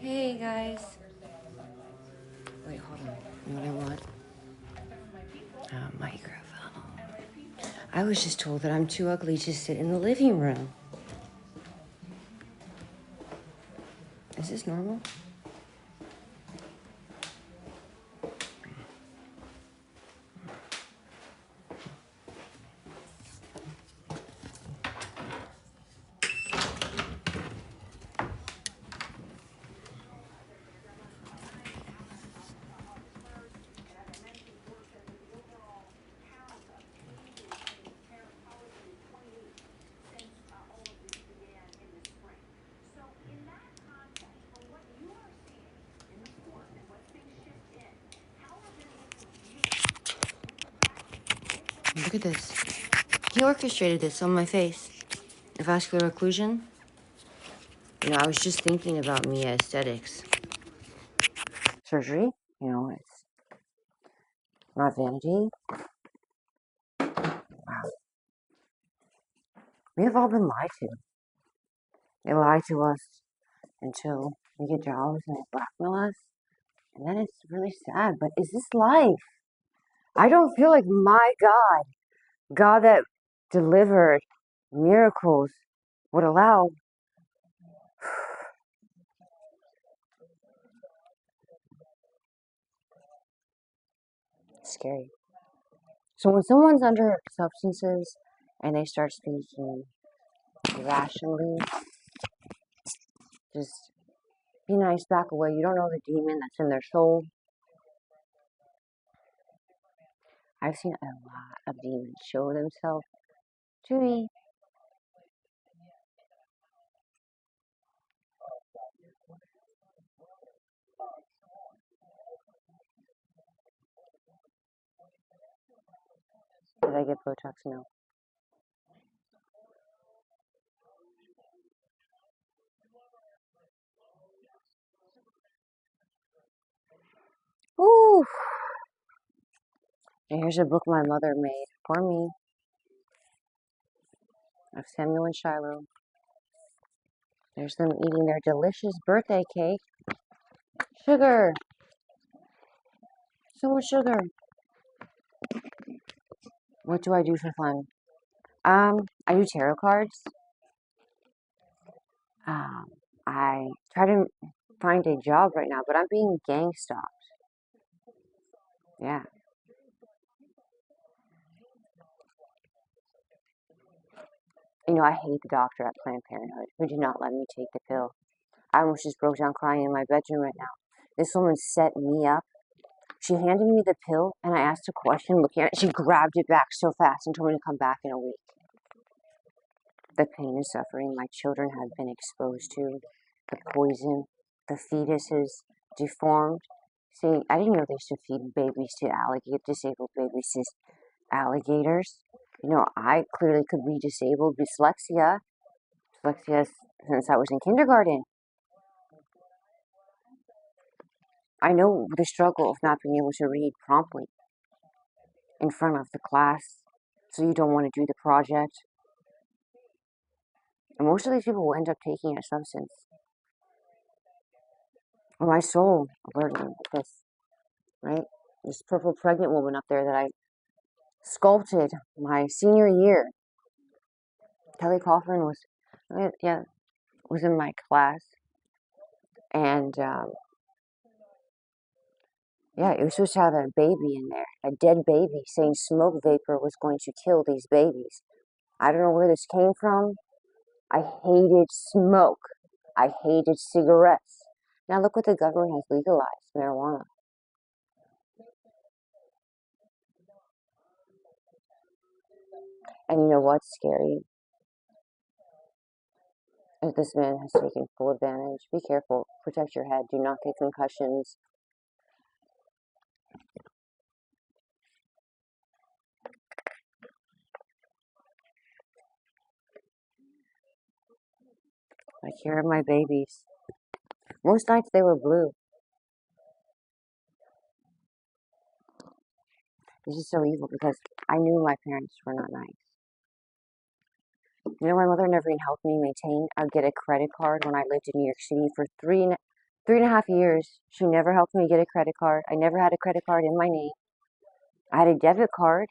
Hey guys. Wait, hold on. You know what I want? A microphone. I was just told that I'm too ugly to sit in the living room. Is this normal? Look at this. He orchestrated this on my face. Vascular occlusion. I was just thinking about Mia aesthetics. Surgery, it's not vanity. Wow. We have all been lied to. They lie to us until we get jobs and they blackmail us. And then it's really sad. But is this life? I don't feel like my God that delivered miracles, would allow. It's scary. So when someone's under substances and they start speaking irrationally, just be nice, back away. You don't know the demon that's in their soul. I've seen a lot of demons show themselves to me. Did I get Botox? No. Ooh. And here's a book my mother made for me of Samuel and Shiloh. There's them eating their delicious birthday cake. Sugar. So much sugar. What do I do for fun? I do tarot cards. I try to find a job right now, but I'm being gang stalked. Yeah. I hate the doctor at Planned Parenthood who did not let me take the pill. I almost just broke down crying in my bedroom right now. This woman set me up. She handed me the pill, and I asked a question. Looking at it, she grabbed it back so fast and told me to come back in a week. The pain and suffering my children have been exposed to, the poison, the fetuses deformed. See, I didn't know they used to feed babies to disabled babies to alligators. I clearly could be disabled. Dyslexia since I was in kindergarten. I know the struggle of not being able to read promptly in front of the class, so you don't want to do the project. And most of these people will end up taking a substance. Well, my soul alerted me to this, right? This purple pregnant woman up there that I sculpted my senior year. Kelly Coughlin was in my class, and it was supposed to have a baby in there, a dead baby, saying smoke vapor was going to kill these babies. I don't know where this came from. I hated smoke. I hated cigarettes. Now look what the government has legalized, marijuana. And you know what's scary? If this man has taken full advantage, be careful. Protect your head. Do not get concussions. I care of my babies. Most nights they were blue. This is so evil because I knew my parents were not nice. My mother never even helped me maintain. I'd get a credit card when I lived in New York City for 3.5 years, she never helped me get a credit card. I never had a credit card in my name. I had a debit card,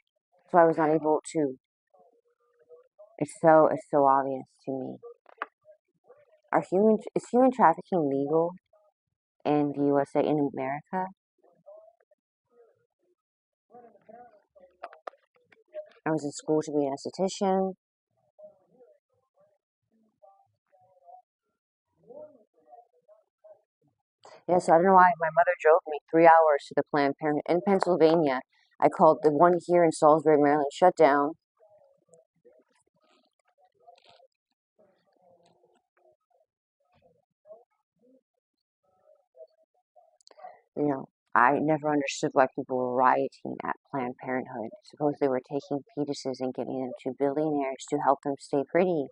so I was not able to. It's so obvious to me. Is human trafficking legal in the USA, in America? I was in school to be an esthetician. Yeah, so I don't know why my mother drove me 3 hours to the Planned Parenthood in Pennsylvania. I called the one here in Salisbury, Maryland, shut down. I never understood why people were rioting at Planned Parenthood. Suppose they were taking fetuses and giving them to billionaires to help them stay pretty.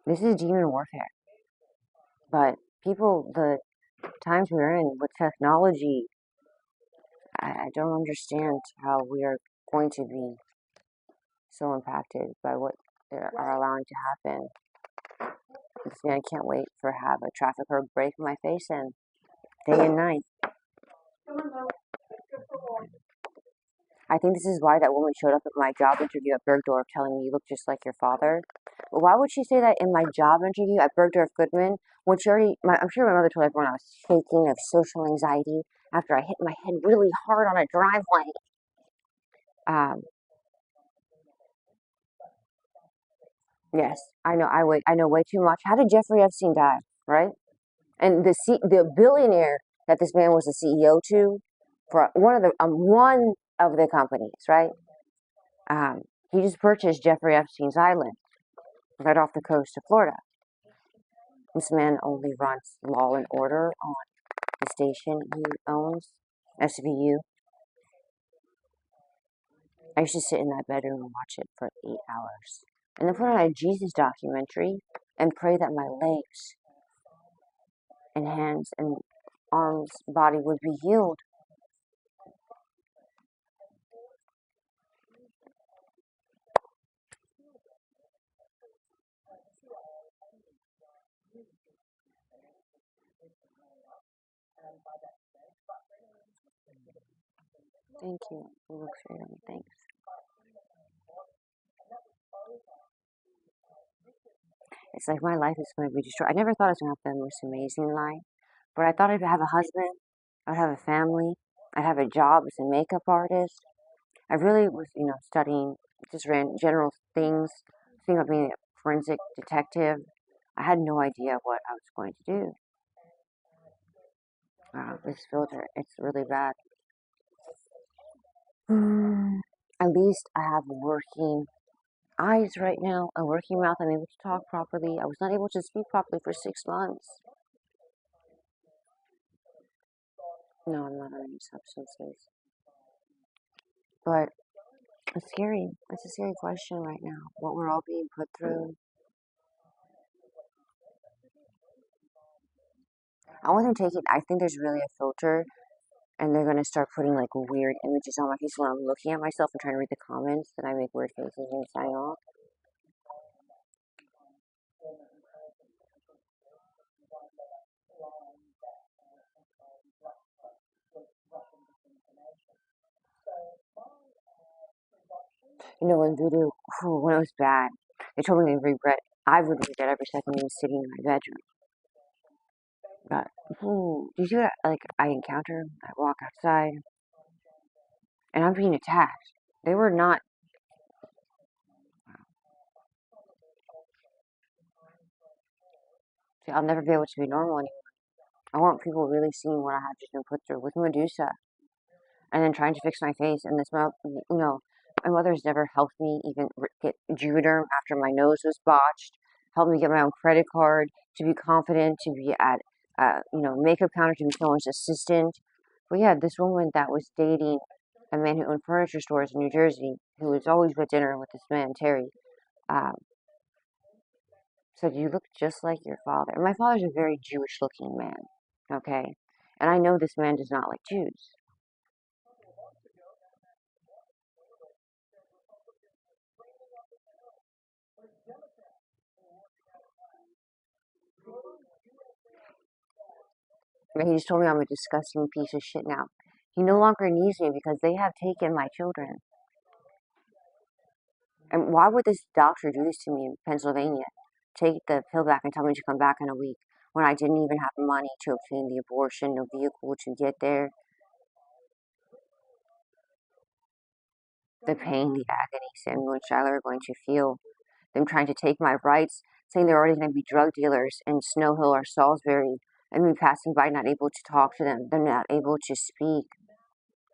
This is demon warfare. But people, the times we're in with technology, I don't understand how we are going to be so impacted by what they are allowing to happen. This man can't wait for have a trafficker break my face in day and night. I think this is why that woman showed up at my job interview at Bergdorf telling me you look just like your father. But why would she say that in my job interview at Bergdorf Goodman when she already, I'm sure my mother told everyone I was shaking of social anxiety after I hit my head really hard on a driveway. Um, yes, I know, I know way too much. How did Jeffrey Epstein die, right? And the billionaire that this man was the CEO to for one of the companies, right? Um, he just purchased Jeffrey Epstein's island right off the coast of Florida. This man only runs Law and Order on the station he owns, SVU. I used to sit in that bedroom and watch it for 8 hours. And then put on a Jesus documentary and pray that my legs and hands and arms, body would be healed. Thank you. You look straight at me. Thanks. It's like my life is going to be destroyed. I never thought I was going to have the most amazing life, but I thought I'd have a husband, I'd have a family, I'd have a job as a makeup artist. I really was, studying just general things, thinking of being a forensic detective. I had no idea what I was going to do. Wow, this filter, it's really bad. At least I have working eyes right now, a working mouth. I'm able to talk properly. I was not able to speak properly for 6 months. No, I'm not on any substances. But it's scary. It's a scary question right now. What we're all being put through. I want to take it. I think there's really a filter, and they're gonna start putting like weird images on my face when I'm looking at myself and trying to read the comments. Then I make weird faces and sign off. When voodoo, when it was bad, they told me they regret. I would regret every second even sitting in my bedroom. But do you see what I encounter? I walk outside, and I'm being attacked. They were not. See, I'll never be able to be normal anymore. I want people really seeing what I have just been put through with Medusa, and then trying to fix my face. And this mouth, my mother's never helped me even get Juvederm after my nose was botched. Helped me get my own credit card to be confident, to be at, makeup counter, to be someone's assistant. But yeah, this woman that was dating a man who owned furniture stores in New Jersey, who was always at dinner with this man, Terry, um, said, "You look just like your father." And my father's a very Jewish looking man, okay? And I know this man does not like Jews. And he just told me I'm a disgusting piece of shit now. He no longer needs me because they have taken my children. And why would this doctor do this to me in Pennsylvania? Take the pill back and tell me to come back in a week when I didn't even have money to obtain the abortion, no vehicle to get there. The pain, the agony Samuel and Shyler are going to feel. Them trying to take my rights, saying they're already going to be drug dealers in Snow Hill or Salisbury, and me passing by not able to talk to them. They're not able to speak.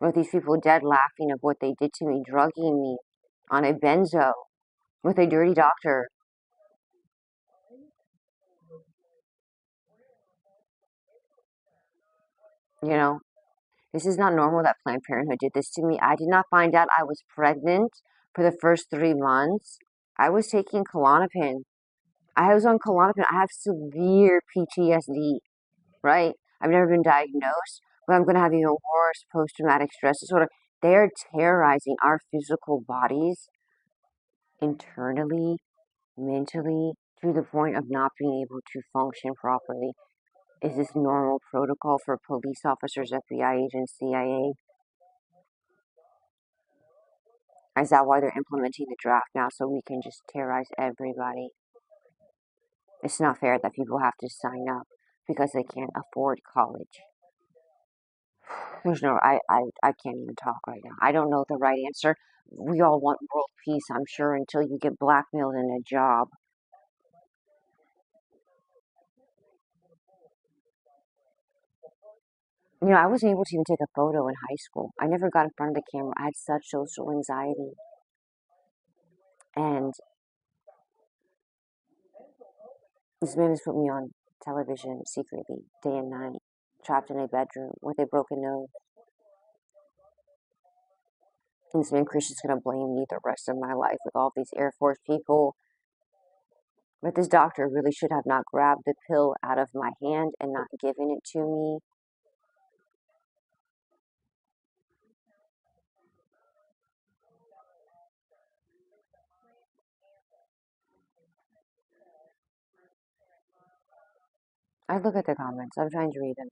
With these people dead laughing of what they did to me, drugging me on a benzo with a dirty doctor. You know, this is not normal that Planned Parenthood did this to me. I did not find out I was pregnant for the first 3 months. I was taking Klonopin. I was on Klonopin. I have severe PTSD, right? I've never been diagnosed, but I'm going to have even worse post-traumatic stress disorder. They are terrorizing our physical bodies internally, mentally, to the point of not being able to function properly. Is this normal protocol for police officers, FBI agents, CIA? Is that why they're implementing the draft now so we can just terrorize everybody? It's not fair that people have to sign up because they can't afford college. There's no, I can't even talk right now. I don't know the right answer. We all want world peace, I'm sure, until you get blackmailed in a job. I wasn't able to even take a photo in high school. I never got in front of the camera. I had such social anxiety. And this man has put me on television secretly, day and night, trapped in a bedroom with a broken nose. And this man Christian's gonna blame me the rest of my life with all these Air Force people. But this doctor really should have not grabbed the pill out of my hand and not given it to me. I look at the comments. I'm trying to read them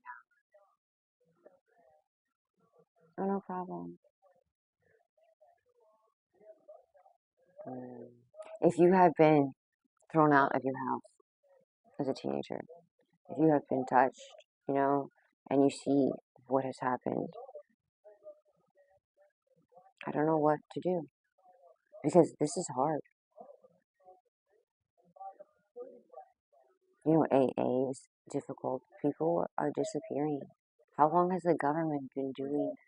now. Oh, no problem. If you have been thrown out of your house as a teenager, if you have been touched, and you see what has happened, I don't know what to do because this is hard. AA is difficult. People are disappearing. How long has the government been doing this?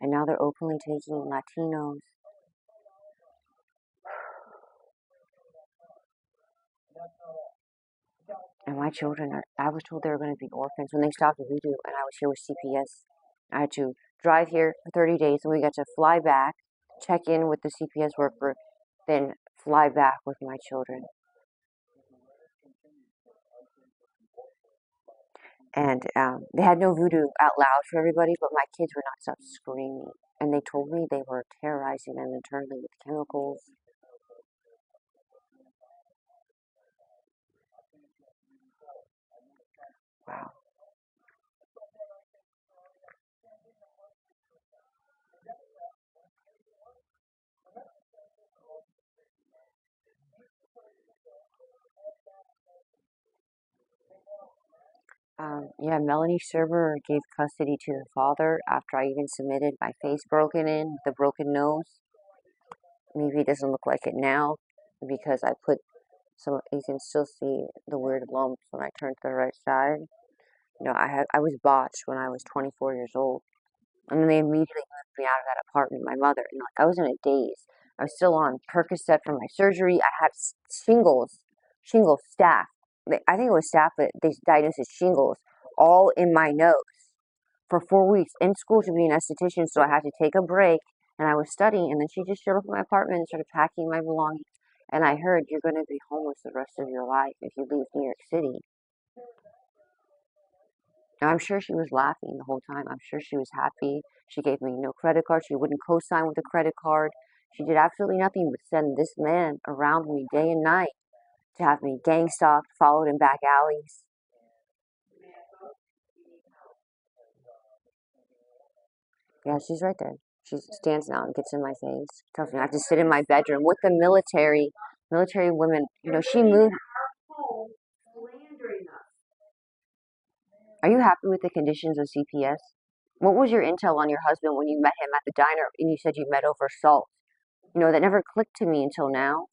And now they're openly taking Latinos. And my children I was told they were going to be orphans when they stopped the voodoo and I was here with CPS. I had to drive here for 30 days and we got to fly back, check in with the CPS worker, then fly back with my children. And they had no voodoo out loud for everybody, but my kids would not stop screaming. And they told me they were terrorizing them internally with chemicals. Wow. Yeah, Melanie Server gave custody to the father after I even submitted my face broken in, with the broken nose. Maybe it doesn't look like it now because I put some, you can still see the weird lumps when I turn to the right side. I was botched when I was 24 years old. And then they immediately moved me out of that apartment, my mother. And I was in a daze. I was still on Percocet from my surgery. I had shingles, staph. I think it was staph, but they diagnosed as shingles all in my nose for 4 weeks in school to be an esthetician. So I had to take a break and I was studying. And then she just showed up at my apartment and started packing my belongings. And I heard, you're going to be homeless the rest of your life if you leave New York City. Now, I'm sure she was laughing the whole time. I'm sure she was happy. She gave me no credit card. She wouldn't co-sign with a credit card. She did absolutely nothing but send this man around me day and night to have me gang stalked, followed in back alleys. Yeah, she's right there. She stands now and gets in my face. Tells me I have to sit in my bedroom with the military women. You know, she moved. Are you happy with the conditions of CPS? What was your intel on your husband when you met him at the diner and you said you met over salt? You know, that never clicked to me until now.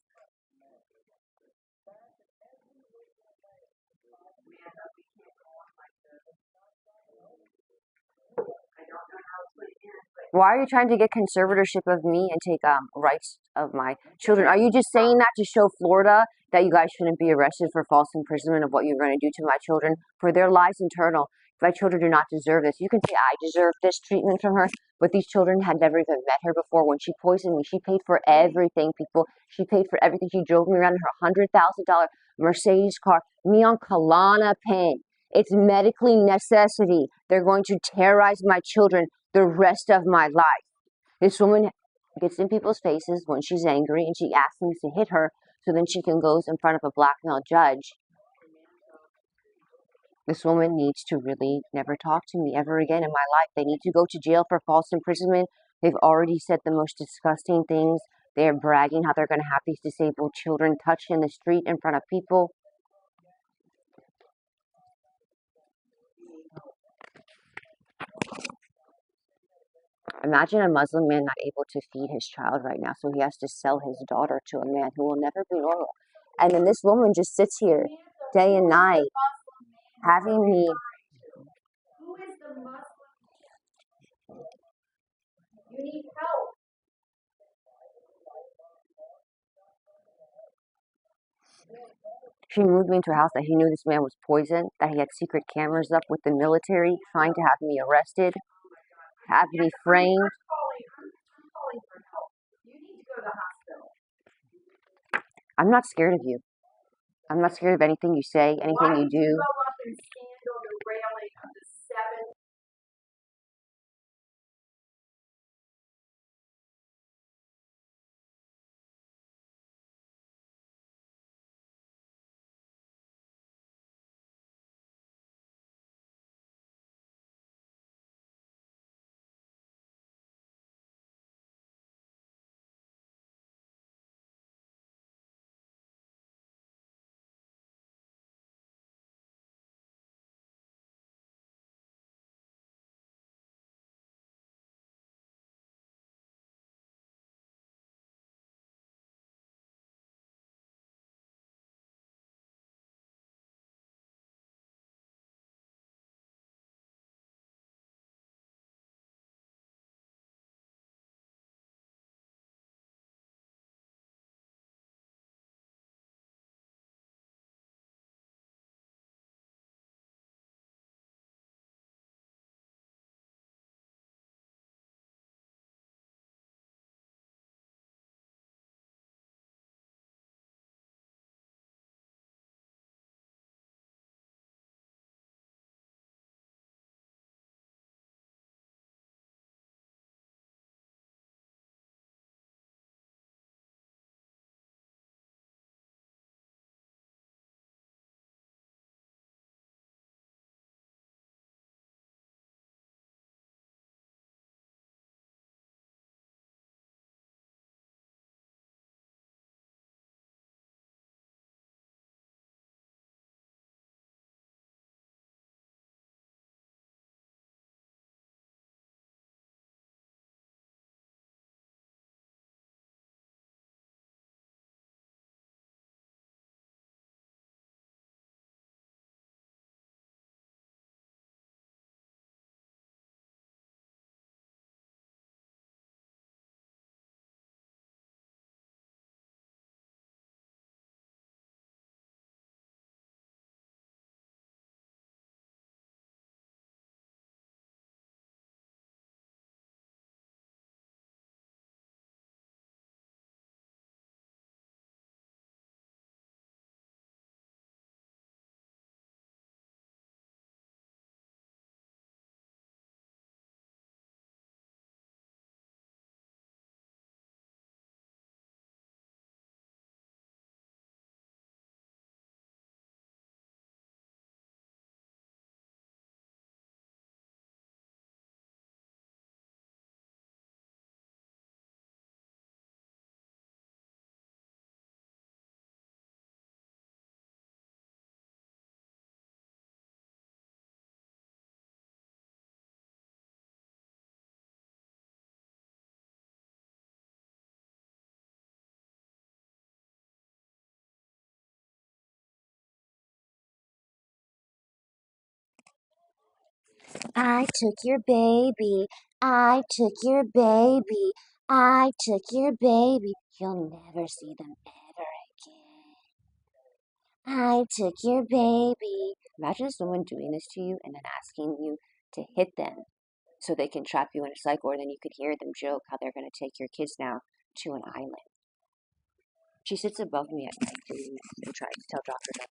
Why are you trying to get conservatorship of me and take rights of my children? Are you just saying that to show Florida that you guys shouldn't be arrested for false imprisonment of what you're going to do to my children for their lives internal? My children do not deserve this. You can say I deserve this treatment from her, but these children had never even met her before. When she poisoned me, she paid for everything, people. She paid for everything. She drove me around in her $100,000 Mercedes car, me on Klonopin. It's medically necessity. They're going to terrorize my children the rest of my life. This woman gets in people's faces when she's angry and she asks them to hit her so then she can go in front of a black male judge. This woman needs to really never talk to me ever again in my life. They need to go to jail for false imprisonment. They've already said the most disgusting things. They're bragging how they're going to have these disabled children touched in the street in front of people. Imagine a Muslim man not able to feed his child right now, so he has to sell his daughter to a man who will never be normal. And then this woman just sits here day and night having me. She moved me into a house that he knew this man was poisoned, that he had secret cameras up with the military trying to have me arrested, have me framed. I'm not scared of you. I'm not scared of anything you say, anything you do. I took your baby. I took your baby. I took your baby. You'll never see them ever again. I took your baby. Imagine someone doing this to you and then asking you to hit them so they can trap you in a cycle, or then you could hear them joke how they're going to take your kids now to an island. She sits above me at night doing this and tries to tell doctors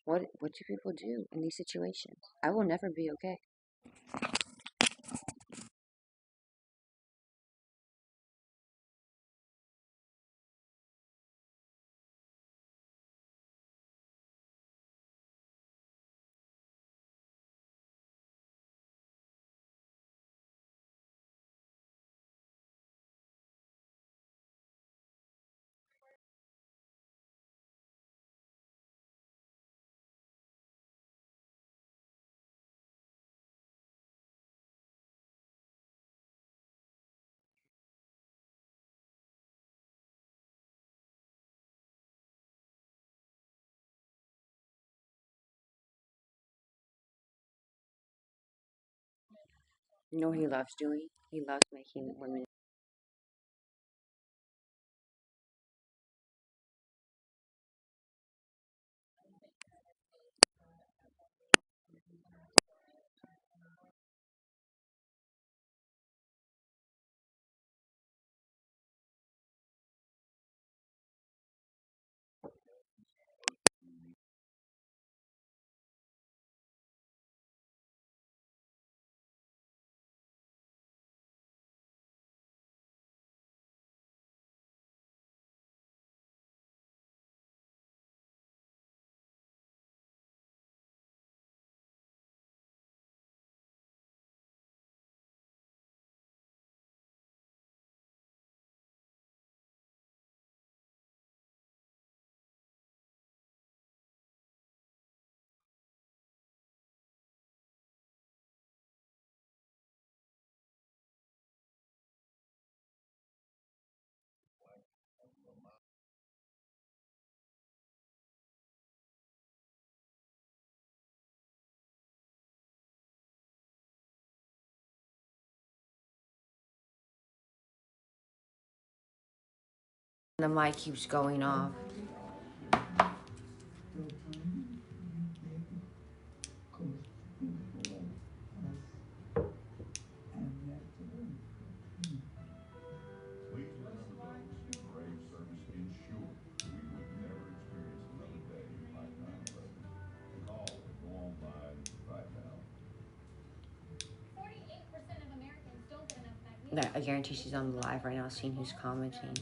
what do people do in these situations? I will never be okay. You know what he loves doing? He loves making women. The mic keeps going off. I guarantee she's on the live right now, seeing who's commenting.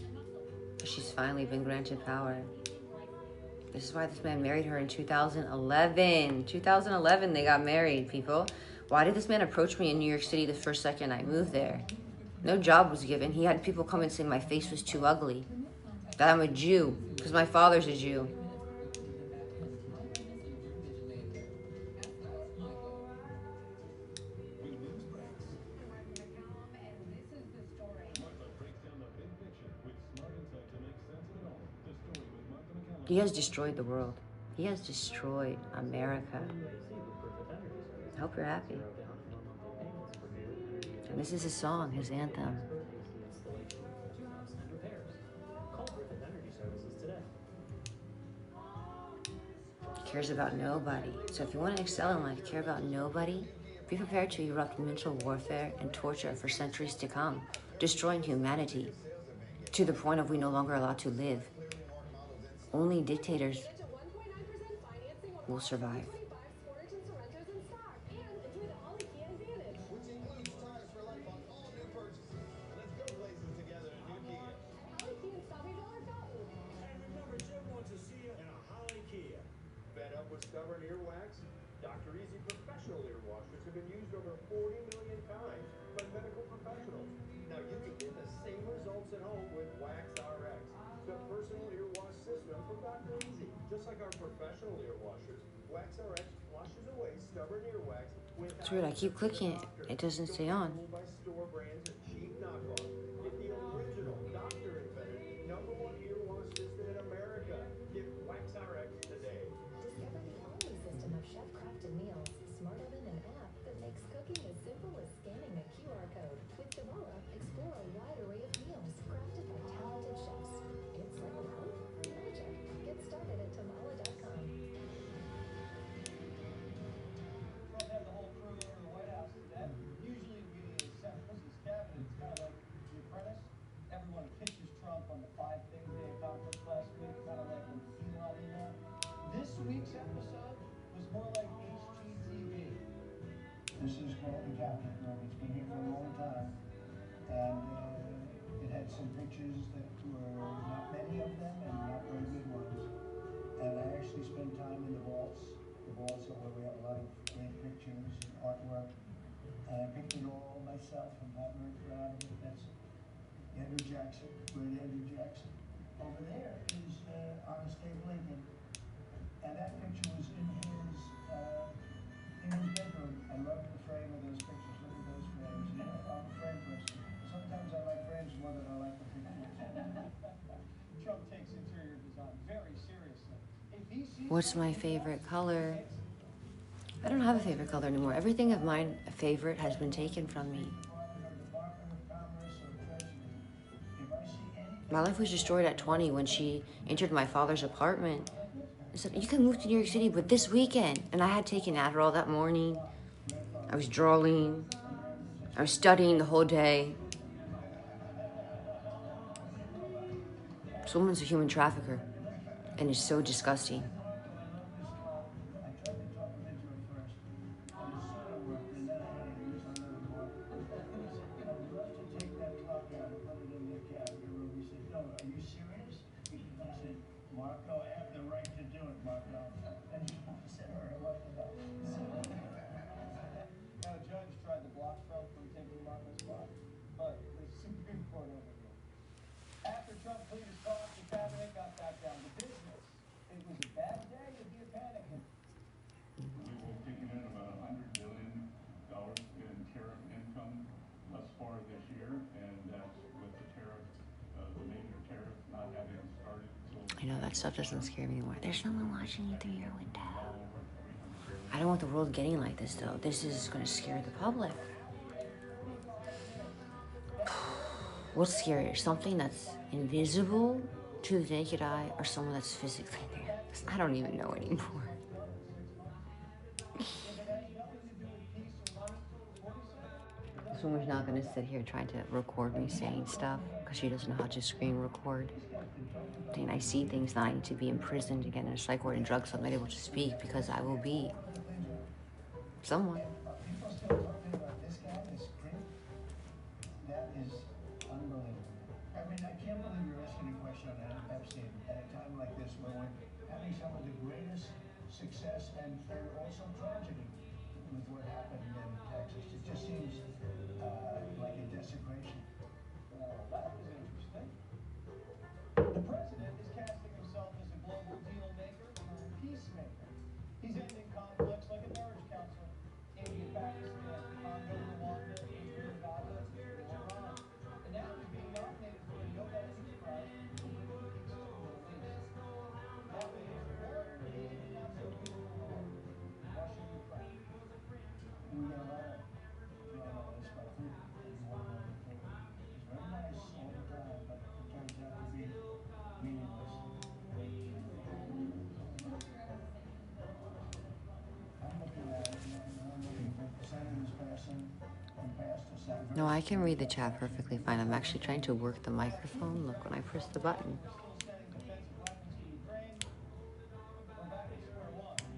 She's finally been granted power. This is why this man married her in 2011. 2011, they got married, people. Why did this man approach me in New York City the first second I moved there? No job was given. He had people come and say my face was too ugly, that I'm a Jew, because my father's a Jew. He has destroyed the world. He has destroyed America. I hope you're happy. And this is his song, his anthem. He cares about nobody. So if you want to excel in life, care about nobody, be prepared to erupt mental warfare and torture for centuries to come, destroying humanity to the point of we no longer allowed to live. Only dictators will survive. Fed up with stubborn earwax? Dr. Easy Professional Earwashers have been used over 40 million times by medical professionals. Now you can get the same results at home with Wax RX, the personal ear wash system from Dr. Easy. Just like our professional ear washers, WaxRx flushes away stubborn earwax without It's weird, I a keep trip to the clicking it. doctor. It doesn't Don't stay get on. fooled by store brands or cheap knockoffs. Get the original doctor-invented #1 ear wash system in America. Get WaxRx today. Discover the only system of chef-crafted meals, smart oven, and app that makes cooking as simple as scanning a QR code. With Devola, explore a wide array of meals crafted by talented chefs. It's like magic. Get started at Tamala.com. Trump had the whole crew over to the White House today. Usually we assembles his cabinet. It's kind of like The Apprentice. Everyone pitches Trump on the 5 things they accomplished last week, kind of like an Elon. This week's episode was more like HGTV. This is called the cabinet room. It's been here for a long time, and it had some pictures that were not many of them and not very good ones. And I actually spent time in the vaults. The vaults are where we have a lot of great pictures and artwork. And I picked it all myself and got very proud of it. That's Andrew Jackson, great Andrew Jackson. Over there is Honest Abe Lincoln. And that picture was in his bedroom. I love the frame of those pictures. Look at those frames. You know, I'm a frame person. Sometimes I like frames more than I like the pictures. Trump takes interior design very seriously. What's my favorite color? I don't have a favorite color anymore. Everything of mine, a favorite, has been taken from me. My life was destroyed at 20 when she entered my father's apartment and said, "You can move to New York City, but this weekend." And I had taken Adderall that morning. I was drawing. I was studying the whole day. This woman's a human trafficker, and it's so disgusting. Marco, I have the right to do it, Marco. And you said, all right, what the hell? Now, a judge tried to block Trump from taking Marco's spot, but the Supreme Court overruled. After Trump cleared his talk, the cabinet got back down to business. It was a bad day to be a panicking. We've taken in about $100 billion in tariff income thus far this year, and that's with the tariff, the major tariff not having started until. I know that stuff doesn't scare me anymore. There's someone watching you through your window. I don't want the world getting like this, though. This is going to scare the public. What's scarier? Something that's invisible to the naked eye, or someone that's physically there? I don't even know anymore. Someone's not going to sit here trying to record me saying stuff because she doesn't know how to screen record. And I see things that I need to be imprisoned again in a psych ward and drugs, so I'm not able to speak because I will be someone. People still talking about this guy, this creep. That is unbelievable. I mean, I can't believe you're asking a question on Epstein at a time like this where we're having some of the greatest success and also tragedy with what happened in Texas. It just seems like a desecration. That was interesting. The president is casting himself as a global deal maker or a peacemaker. He's ending conflicts like a marriage counselor. India, Pakistan, Congo, Rwanda, Israel, Gaza, Iran. And now he's being nominated for a Nobel Peace Prize for bringing peace to the Middle East. That means more aid and not so peaceful war. Russia, Ukraine. We get a lot of thrown on us by Putin and war number 2. He's very nice all the time, but it turns out to be meaningless. I'm looking at it, and I'm looking for the senators passing and passed a Senate. No, I can read the chat perfectly fine. I'm actually trying to work the microphone. Look, when I press the button.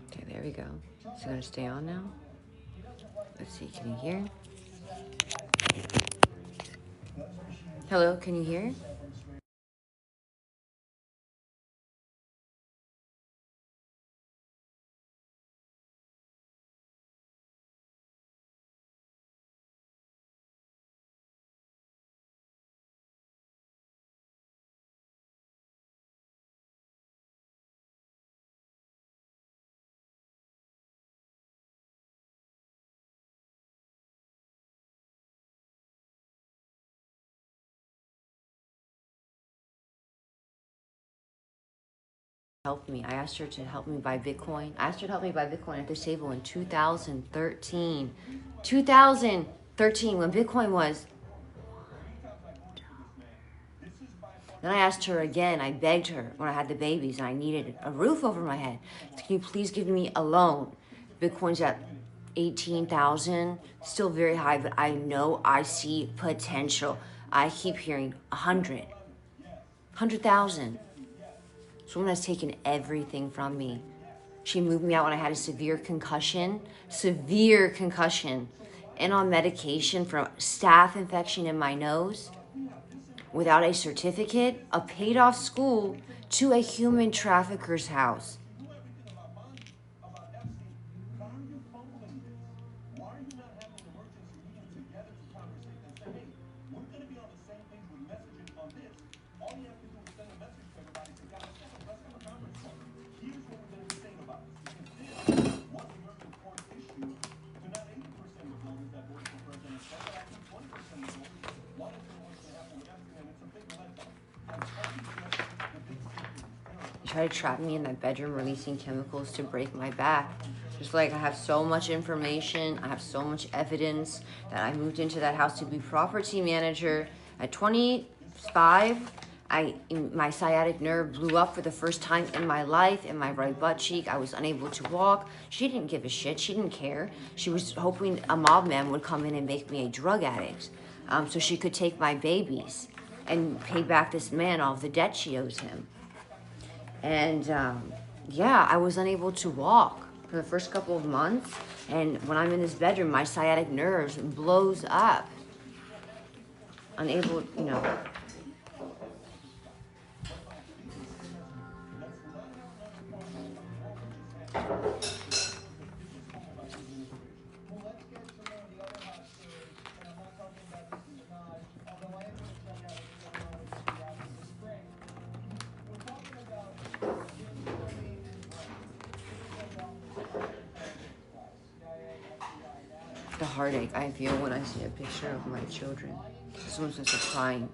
Okay, there we go. Is it going to stay on now? Let's see, can you hear? Hello, can you hear? help me. I asked her to help me buy Bitcoin. I asked her to help me buy Bitcoin at this table in 2013. 2013, when Bitcoin was. Then I asked her again. I begged her when I had the babies and I needed a roof over my head. Can you please give me a loan? Bitcoin's at 18,000, still very high, but I know I see potential. I keep hearing 100,000. This woman has taken everything from me. She moved me out when I had a severe concussion, and on medication for staph infection in my nose, without a certificate, a paid off school, to a human trafficker's house. Try to trap me in that bedroom releasing chemicals to break my back. Just like I have so much information, I have so much evidence that I moved into that house to be property manager. At 25, my sciatic nerve blew up for the first time in my life in my right butt cheek. I was unable to walk. She didn't give a shit. She didn't care. She was hoping a mob man would come in and make me a drug addict, so she could take my babies and pay back this man all of the debt she owes him. And yeah, I was unable to walk for the first couple of months. And when I'm in this bedroom, my sciatic nerves blows up. Unable, the heartache I feel when I see a picture of my children. Someone starts crying,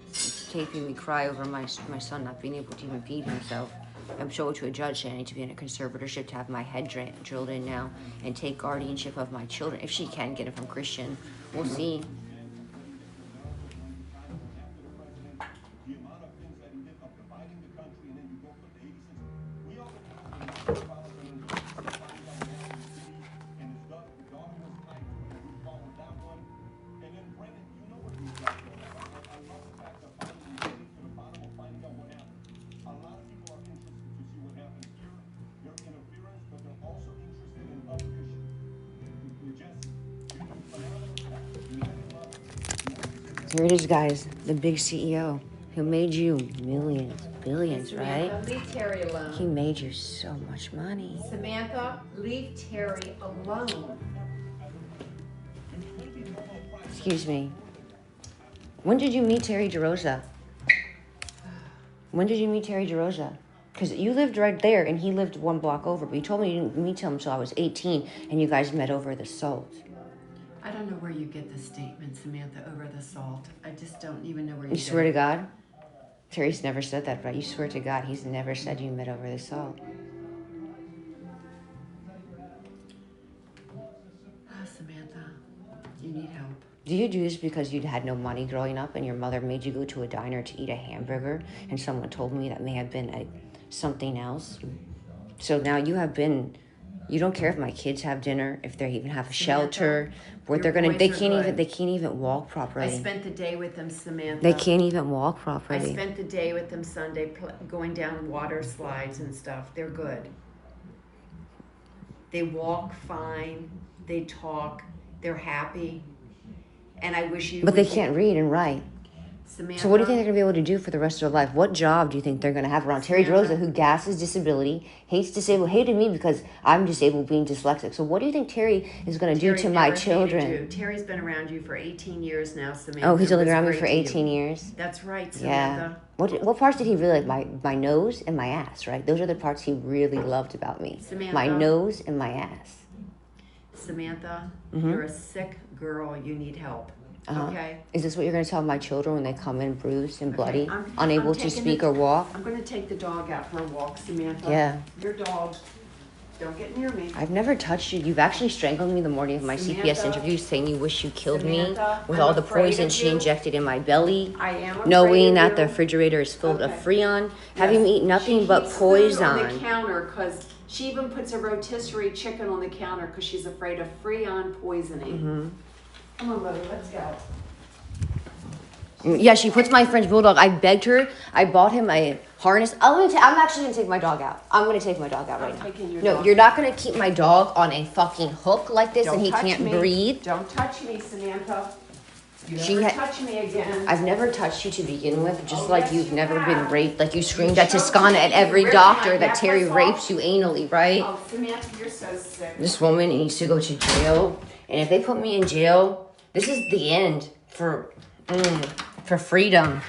taping me cry over my son not being able to even feed himself. I'm showing to a judge saying I need to be in a conservatorship to have my head drilled in now and take guardianship of my children. If she can get it from Christian, we'll see. Here it is, guys. The big CEO who made you millions, billions, right? Samantha, leave Terry alone. He made you so much money. Samantha, leave Terry alone. Excuse me. When did you meet Terry DeRosa? When did you meet Terry DeRosa? Because you lived right there and he lived one block over. But you told me you didn't meet him until I was 18 and you guys met over the salt. I don't know where you get the statement, Samantha, over the salt. I just don't even know where you You swear to God? Terry's never said that, right? You swear to God he's never said you met over the salt. Samantha, you need help. Do you do this because you had no money growing up and your mother made you go to a diner to eat a hamburger and someone told me that may have been something else? So now you don't care if my kids have dinner, if they even have a shelter, where they can't even walk properly. I spent the day with them, Samantha. They can't even walk properly. I spent the day with them Sunday going down water slides and stuff. They're good. They walk fine. They talk. They're happy. And I wish you. But they can't read and write. Samantha, So what do you think they're going to be able to do for the rest of their life? What job do you think they're going to have around Terry DeRosa, who gasses disability, hated me because I'm disabled being dyslexic. So what do you think Terry is going to do to my children? Terry's been around you for 18 years now, Samantha. Oh, he's only been around me for 18 years? That's right, Samantha. Yeah. What parts did he really like? My nose and my ass, right? Those are the parts he really loved about me. Samantha, my nose and my ass. Samantha, you're a sick girl. You need help. Okay. Is this what you're going to tell my children when they come in bruised and bloody, Okay, unable I'm to taking speak the- or walk? I'm going to take the dog out for a walk, Samantha. Yeah. Your dog. Don't get near me. I've never touched you. You've actually strangled me the morning of my CPS Samantha, interview, saying you wish you killed Samantha, me with I'm all the afraid poison of she you. injected in my belly. I am afraid Knowing of that you. the refrigerator is filled of Okay. Freon, having me eat nothing She but keeps food on the poison. counter because she even puts a rotisserie chicken on the counter because she's afraid of Freon poisoning. Mm-hmm. Come on, Mother, let's go. Yeah, she puts my French bulldog. I begged her. I bought him a harness. I'm actually gonna take my dog out. I'm gonna take my dog out right now. Taking your No, dog you're out. not gonna keep my dog on a fucking hook like this, and he touch can't me. breathe. Don't touch me, Samantha. You She never ha- touch me again. I've never touched you to begin with, just Oh, like yes, you've you never have. been raped. Like you screamed You at choked Toscana me. at You every ripped doctor my that Terry necklace rapes off. you anally, right? Oh, Samantha, you're so sick. This woman needs to go to jail, and if they put me in jail, this is the end for freedom.